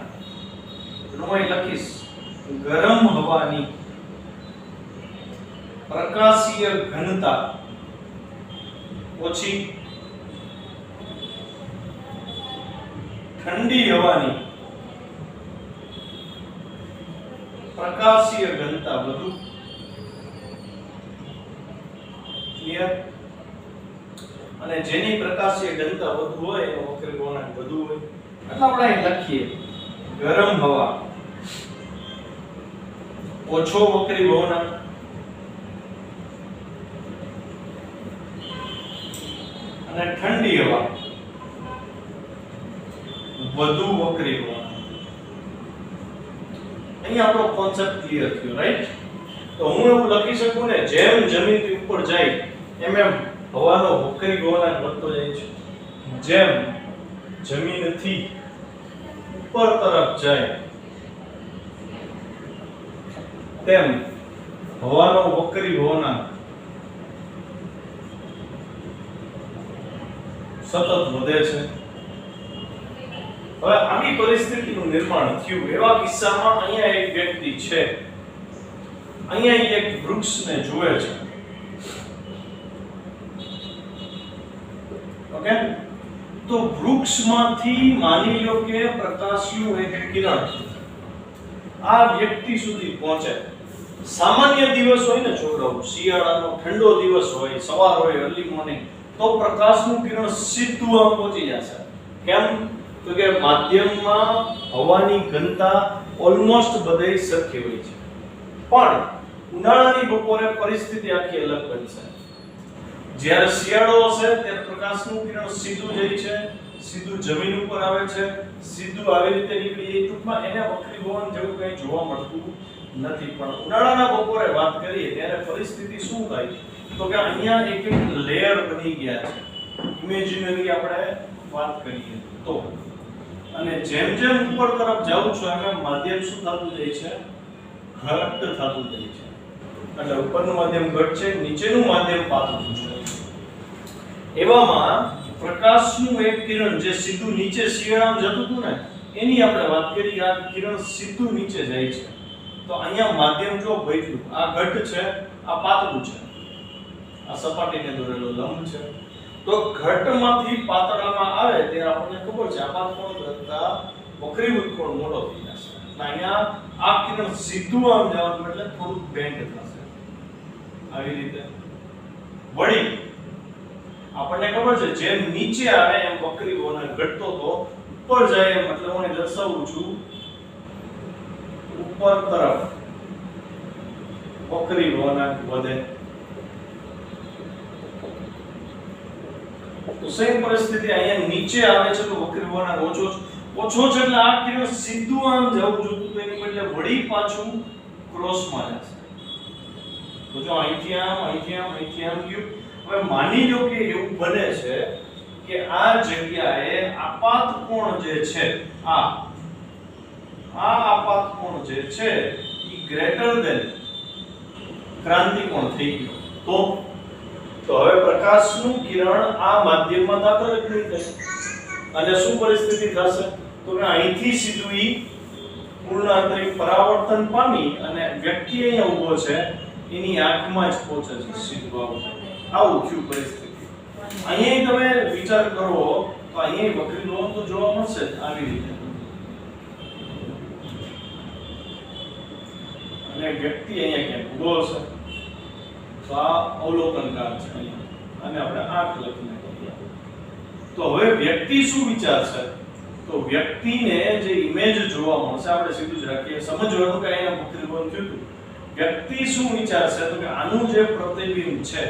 હું લખીશ, ગરમ હવાની પ્રકાશીય ઘનતા ઓછી, ઠંડી હવાની પ્રકાશીય ઘનતા વધુ. ક્લિયર? અને જેની પ્રકાશીય ઘનતા વધુ હોય એનો વક્રી ગુણાંક વધુ હોય. એટલે આપણે અહીં લખીએ, ગરમ હવા ઓછો વક્રી ગુણાંક અને ઠંડી હવા વધુ વક્રી ગુણાંક. અહીં આપણો કોન્સેપ્ટ ક્લિયર થયો, રાઈટ? તો હું એવું લખી શકું ને, જેમ જમીનથી ઉપર જાય એમ એમ હવાનો વક્રી ગુણાંક વધતો જાય છે. જેમ જમીનથી ઉપર તરફ જાય તેમ હવાનો વક્રી ગુણાંક સતત વધે છે. હવે આવી પરિસ્થિતિનું નિર્માણ થયું. એવા કિસ્સામાં અહીંયા એક વ્યક્તિ છે, અહીંયા એક વૃક્ષને જુએ છે. ઓકે, તો વૃક્ષમાંથી માની લો કે પ્રકાશનું એક કિરણ આ વ્યક્તિ સુધી પહોંચે. સામાન્ય દિવસ હોય ને છોકરાઓ, શિયાળાનો ઠંડો દિવસ હોય, સવાર હોય, અર્લી મોર્નિંગ, તો પ્રકાશનું કિરણ સીધું આમ પહોંચી જશે. કેમ? તો કે માધ્યમમાં હવાની ઘનતા ઓલમોસ્ટ બધે સરખી હોય છે. પણ ઉનાળાની બપોરે પરિસ્થિતિ આખી અલગ બનશે. જ્યારે શિયાળો હશે ત્યારે પ્રકાશનું કિરણ સીધું જાય છે, સીધું જમીન ઉપર આવે છે, સીધું આવી રીતે નીકળી જાય. ટૂંકમાં એને વક્રીભવન જેવું કંઈ જોવા મળતું નથી. પણ ઉનાળાના બપોરે વાત કરીએ ત્યારે પરિસ્થિતિ શું થાય? તો કે અહીંયા એક એક લેયર બની ગયા છે. ઇમેજિનરી આપણે વાત કરીએ તો, અને જેમ જેમ ઉપર તરફ જાઉં છું એમ માધ્યમ શું થતું જાય છે? ઘટ્ટ થતું જાય છે. એટલે ઉપરનું માધ્યમ ઘટ છે, નીચેનું માધ્યમ પાતળું છે. એવામાં પ્રકાશનું એક કિરણ જે સીધું નીચે શિયાળામાં જતું હતું ને, એની આપણે વાત કરી. આ કિરણ સીધું નીચે જાય છે. તો અહીંયા માધ્યમ જો બદલ્યું, આ ઘટ છે, આ પાતળું છે, આ સપાટીને દોરેલો લંબ છે. તો ઘટમાંથી પાતળામાં આવે ત્યારે આપણને ખબર છે આપાત કોણ કરતા વક્રીભૂત કોણ મોટો થઈ જશે. એટલે અહીંયા આ કિરણ સીધું આમ જવાનું એટલે થોડું બેન્ડ થશે આવી રીતે. વળી આપણને ખબર છે જેમ નીચે આવે એમ વક્રીભવન ઘટતો તો ઉપર જાય એમ, એટલે હું દર્શાવું છું ઉપર તરફ વક્રીભવન વધે. તો સેમ પરિસ્થિતિ અહીંયા નીચે આવે છે તો વક્રીભવન ઓછો છે એટલે આ કિરણ સીધું આમ જવું જોતું તો એની બદલે વળી પાછું ક્રોસમાં જશે. તો જો અહીંથી આમ ગયું. હવે માની લો કે એવું બને છે કે આ જગ્યાએ આપાત કોણ જે છે, આ આપાત કોણ જે છે એ ગ્રેટર ધેન ક્રાંતિકોણ થઈ ગયો. તો હવે પ્રકાશનું કિરણ આ માધ્યમમાં દાખલ જ નહીં થાય અને શું પરિસ્થિતિ થશે? તો કે અહીંથી સીધું ઈ પૂર્ણ આંતરિક પરાવર્તન પામી અને વ્યક્તિ અહીંયા ઊભો છે એની આંખમાં જ પહોંચે છે સીધું. આવું થયું પરિસ્થિતિ. અહીંયા તમે વિચાર કરો તો અહીંયા વક્રી લોન તો જોવા મળશે આવી રીતે અને વ્યક્તિ અહીંયા ક્યાંક ઊભો છે. તો આ અવલોકનકાર છે અહીંયા અને આપણે આંખ લખીને કરીએ. તો હવે વ્યક્તિ શું વિચારશે? તો વ્યક્તિને જે ઇમેજ જોવા મળશે આપણે સીધું જ રાખીએ, સમજવાનું કે અહીંયા વક્રી લોન થયું હતું. વ્યક્તિ શું વિચારશે? તો કે આનું જે પ્રતિબિંબ છે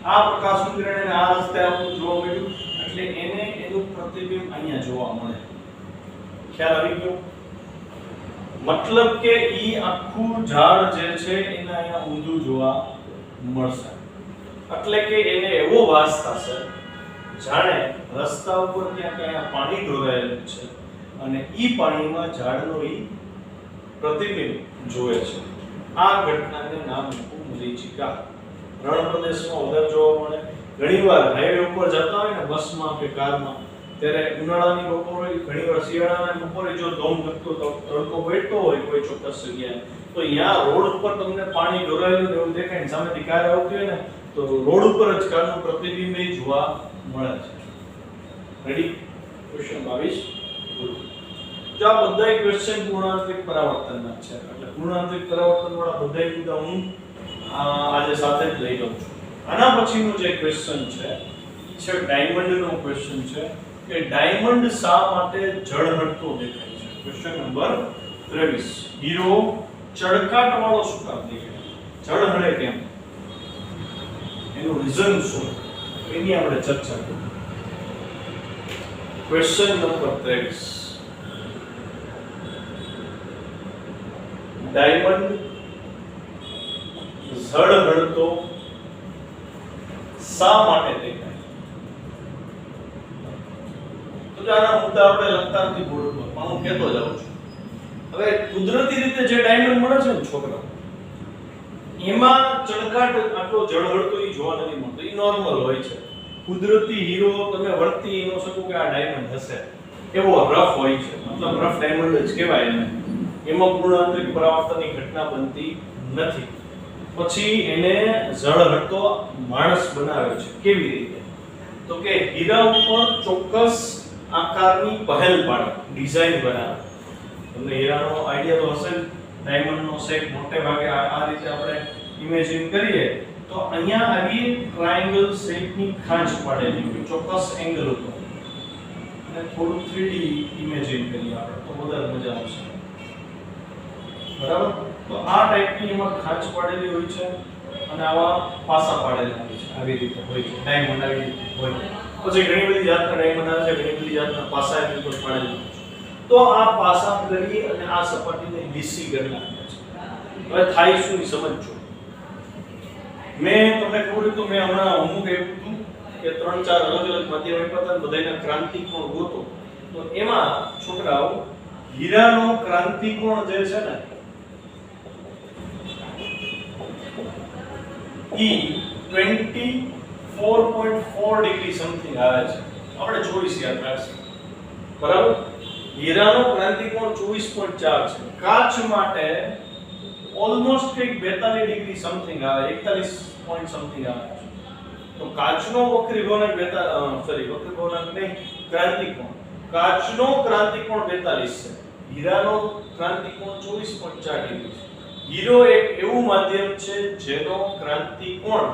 આ પ્રકાશનું કિરણ એને આ રસ્તે આવતું જોવા મળ્યું એટલે એને એનું પ્રતિબિંબ અહીંયા જોવા મળે. ખ્યાલ આવી ગયો? મતલબ કે ઈ આખું ઝાડ જે છે એને અહીંયા ઊંધું જોવા મળશે એટલે કે એને એવો વાસ થશે જાણે રસ્તા ઉપર ક્યાંક પાણી ઢોળાયેલું છે અને ઈ પાણીમાં ઝાડનો ઈ પ્રતિબિંબ જોવે છે. આ ઘટનાને નામ આપ્યું મરીચિકા. રણ પ્રદેશમાં વધારે જોવા મળે. ઘણીવાર હાઈવે ઉપર જતા હોય ને બસમાં કે કારમાં ત્યારે ઉનાળાની બપોર હોય, ઘણીવાર શિયાળાની બપોરે જો ધોમ લગતો તડકો બેઠતો હોય કોઈ ચોક્કસ જગ્યાએ તો અહીંયા રોડ ઉપર તમને પાણી ઢોળાયેલું એવું દેખાય ને સામેથી કાર આવતી હોય ને તો રોડ ઉપર જ કારનું પ્રતિબિંબ જોવા મળે છે. રેડી? ક્વેશ્ચન 22. જો આ બધા ક્વેશ્ચન પૂર્ણાંતરિક પરાવર્તનના છે એટલે પૂર્ણાંતરિક પરાવર્તન વાળા બધા મુદ્દા હું આજે સાથે જ લઈ લઉં છું. આના પછીનો જે ક્વેશ્ચન છે ડાયમંડનો ક્વેશ્ચન છે કે ડાયમંડ શા માટે ઝળહળતો દેખાય છે? Question number 23. હીરો ચળકાટ વાળો શું કામ દેખાય? ઝળહળે કેમ? એનું રીઝન શું? એની આપણે ચર્ચા કરીએ. Question number 23. ડાયમંડ ઝળહળતો શા માટે દેખાય? તો આના મુદ્દા આપણે લખતા નથી બોર્ડ પર પણ હું કહેતો જાઉં છું. હવે કુદરતી રીતે જે ડાયમંડ મળે છે ને છોકરા એમાં ચળકાટ આટલો ઝળહળતો ઈ જોવા નથી મળતો. ઈ નોર્મલ હોય છે. કુદરતી હીરો તમે વળતી ન શકો કે આ ડાયમંડ હશે એવો રફ હોય છે. મતલબ રફ ડાયમંડ જ કહેવાય એને. એમાં પૂર્ણાંતરિક પરાવર્તનની ઘટના બનતી નથી. પછી એને ઝળહળતો માણસ બનાવે છે. કેવી રીતે? તો કે હીરા ઉપર ચોક્કસ આકારની પહેલ પાડે, ડિઝાઇન બનાવે. તમને હીરાનો આઈડિયા તો હશે જ. ડાયમંડનો શેપ મોટે ભાગે આ રીતે આપણે ઇમેજિન કરીએ તો અહીંયા આવી ટ્રાયેંગલ શેપની ખાંચ પાડેલી હોય ચોક્કસ એંગલ ઉપર અને થોડું 3D ઇમેજિન કરીએ આપણે તો વધારે મજા આવશે. બરાબર? તો આ ટાઈપની એમાં ખાંચ પાડેલી હોય છે અને આવા પાસા પાડેલા હોય છે. આવી રીતે હોય છે. ડાયમંડ આવી રીતે હોય. પછી ઘણી બધી જાતના ડાયમંડ આવે છે, ઘણી બધી જાતના પાસા એની ઉપર પાડેલા હોય છે. તો આ પાસા કરી અને આ સપાટીને લીસી કરી નાખે છે. હવે થાય શું એ સમજજો. મેં તમને કહ્યું તો મેં હમણાં અમુક એવું હતું કે 3-4 અલગ અલગ માધ્યમ આપ્યા હતા બધાના ક્રાંતિકોણ ગોતો. તો એમાં છોકરાઓ હીરાનો ક્રાંતિકોણ જે છે ને ઈ 24.4 ડિગ્રી સમથિંગ આવે છે. આપણે 24 યાદ રાખશું. બરાબર? હીરાનો ક્રાંતિકોણ 24.4 છે. કાચ માટે ઓલમોસ્ટ કંઈક 42 ડિગ્રી સમથિંગ આવે, 41 પોઈન્ટ સમથિંગ આવે છે. તો કાચનો વક્રી ગુણાંક વક્રી ગુણાંક નહીં, ક્રાંતિકોણ. કાચનો ક્રાંતિકોણ 42 છે. હીરાનો ક્રાંતિકોણ 24.4 ડિગ્રી છે. હીરો એક એવું માધ્યમ છે જેનો ક્રાંતિકોણ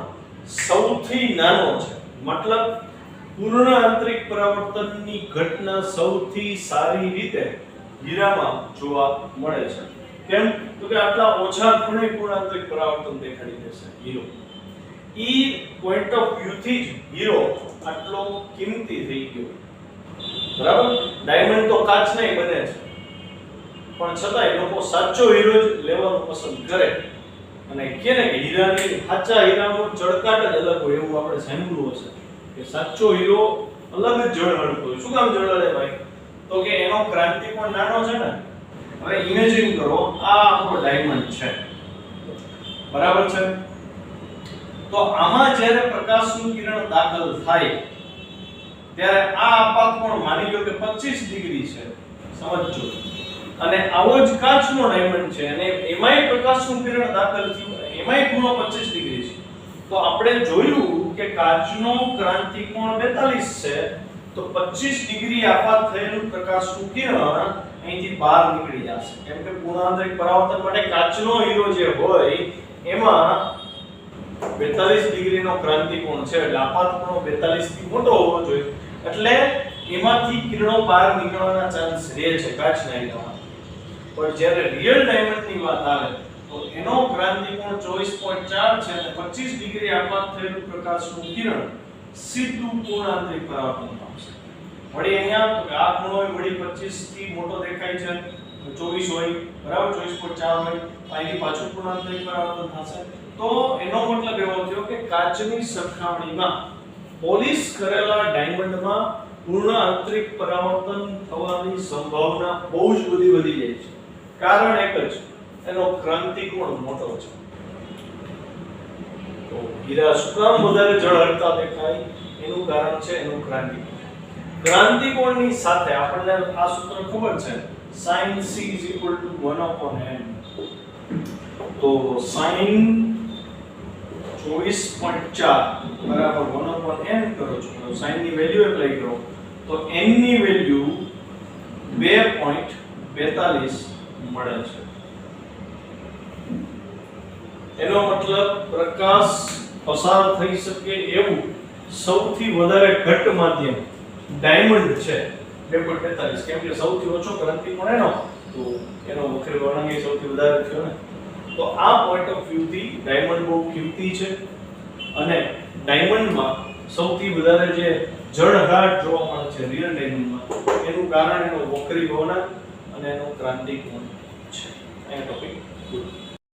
સૌથી નાનો છે. મતલબ પૂર્ણ આંતરિક પરાવર્તનની ઘટના સૌથી સારી રીતે હીરામાં જોવા મળે છે. કેમ? તો કે આટલા ઓછા ખૂણે પૂર્ણ આંતરિક પરાવર્તન દેખાડી દેશે hero. E point of view થી જ હીરો આટલો કિંમતી થઈ ગયો. બરાબર? ડાયમંડ તો કાચ નહીં બને છે પણ છતાંય લોકો સાચો હીરો જ લેવાનું પસંદ કરે અને કહે ને કે હીરાની સાચા હીરાનો ચળકાટ જ અલગ હોય એવું આપણે સાંભળ્યું હશે કે સાચો હીરો અલગ જ ઝળહળતો હોય. શું કામ ઝળહળે ભાઈ? તો કે એનો ક્રાંતિકોણ નાનો છે ને. હવે ઇમેજિન કરો આ આપણો ડાયમંડ છે. બરાબર છે? તો આમાં જ્યારે પ્રકાશનું કિરણ દાખલ થાય ત્યારે આ આપાત કોણ માની લો કે 25 ડિગ્રી છે, સમજજો, અને આવો જ કાચનો ડાયમંડ છે અને એમાંય પ્રકાશનું કિરણ દાખલ થયું, એમાંય ખૂણો 25 ડિગ્રી છે. તો આપણે જોયું કે કાચનો ક્રાંતિકોણ 42 છે, તો 25 ડિગ્રી આપાત થયેલું પ્રકાશનું કિરણ અહીંથી બહાર નીકળી જશે, કેમ કે પૂર્ણાંતરિક પરાવર્તન માટે કાચનો હીરો જે હોય એમાં 42 ડિગ્રીનો ક્રાંતિકોણ છે, એટલે આપાત ખૂણો 42 થી મોટો હોવો જોઈએ, એટલે એમાંથી કિરણો બહાર નીકળવાના ચાન્સ રહે છે કાચના હીરામાં. પણ જ્યારે રિયલ ડાયમંડની વાત આવે તો એનો ક્રાંતિકોણ 24.4 છે અને 25 ડિગ્રી આપાત થયેલું પ્રકાશનું કિરણ સીધું પૂર્ણાંતરિક પરાવર્તન પામશે. વળી અહીંયા આ ખૂણો વળી 25 થી મોટો દેખાય છે, 24 હોય, બરાબર, 24.4 હોય, અહીંથી પાછું પૂર્ણાંતરિક પરાવર્તન થશે. તો એનો મતલબ એવો થયો કે કાચની સરખામણીમાં પોલિશ કરેલા ડાયમંડમાં પૂર્ણ આંતરિક પરાવર્તન થવાની સંભાવના બહુ જ બધી વધી જાય છે. કારણ એક જ, એનો ક્રાંતિકોણ મોટો છે. તો હીરા શું કામ વધારે ઝળહળતા દેખાય? એનું કારણ છે એનું ક્રાંતિકોણ. ક્રાંતિકોણની સાથે આપણને આ સૂત્ર ખબર છે, sin c = 1/n. તો sin 24.4 બરાબર 1/n કરો છો, તો sin ની વેલ્યુ એપ્લાય કરો તો n ની વેલ્યુ 2.42 મળે છે. એનો મતલબ પ્રકાશ પસાર થઈ શકે એવું સૌથી વધારે ઘટ્ટ માધ્યમ ડાયમંડ છે 2.42, કેમ કે સૌથી ઓછો ક્રાંતિકોણ એનો, તો એનો વક્ર વળાંક એ સૌથી વધારે થયો ને. તો આ પોઈન્ટ ઓફ વ્યૂ થી ડાયમંડ બહુ કિંમતી છે અને ડાયમંડમાં સૌથી વધારે જે જળહળાટ જોવા મળે છે રિયલ ડાયમંડમાં, એનું કારણ એનો વક્રી વળાંક અને એનો ક્રાંતિકોણ છે. અહીંયા ટોપિક